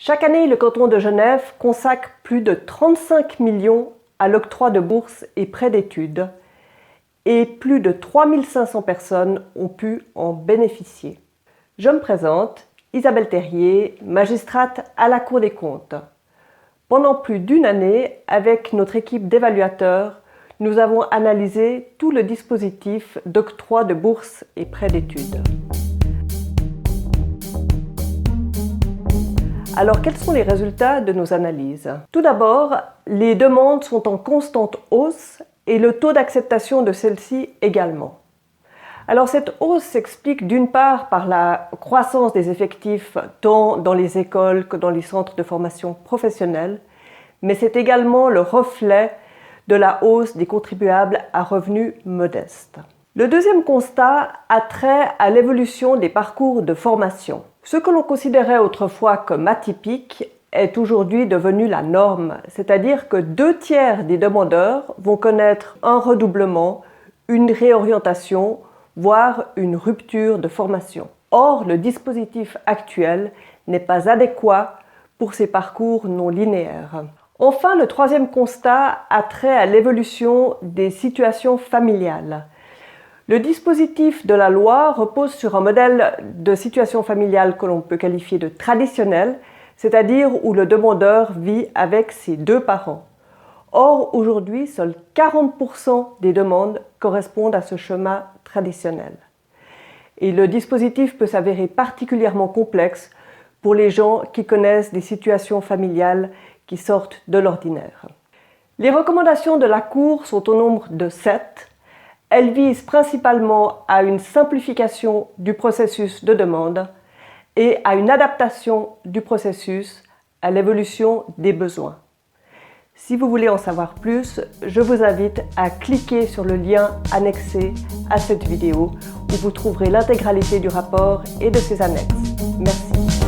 Chaque année, le canton de Genève consacre plus de 35 millions à l'octroi de bourses et prêts d'études et plus de 3500 personnes ont pu en bénéficier. Je me présente, Isabelle Terrier, magistrate à la Cour des comptes. Pendant plus d'une année, avec notre équipe d'évaluateurs, nous avons analysé tout le dispositif d'octroi de bourses et prêts d'études. Alors, quels sont les résultats de nos analyses? Tout d'abord, les demandes sont en constante hausse et le taux d'acceptation de celles-ci également. Alors, cette hausse s'explique d'une part par la croissance des effectifs tant dans les écoles que dans les centres de formation professionnelle, mais c'est également le reflet de la hausse des contribuables à revenus modestes. Le deuxième constat a trait à l'évolution des parcours de formation. Ce que l'on considérait autrefois comme atypique est aujourd'hui devenu la norme, c'est-à-dire que 2/3 des demandeurs vont connaître un redoublement, une réorientation, voire une rupture de formation. Or, le dispositif actuel n'est pas adéquat pour ces parcours non linéaires. Enfin, le troisième constat a trait à l'évolution des situations familiales. Le dispositif de la loi repose sur un modèle de situation familiale que l'on peut qualifier de traditionnel, c'est-à-dire où le demandeur vit avec ses deux parents. Or, aujourd'hui, seuls 40% des demandes correspondent à ce schéma traditionnel. Et le dispositif peut s'avérer particulièrement complexe pour les gens qui connaissent des situations familiales qui sortent de l'ordinaire. Les recommandations de la Cour sont au nombre de 7. Elles visent principalement à une simplification du processus de demande et à une adaptation du processus à l'évolution des besoins. Si vous voulez en savoir plus, je vous invite à cliquer sur le lien annexé à cette vidéo où vous trouverez l'intégralité du rapport et de ses annexes. Merci.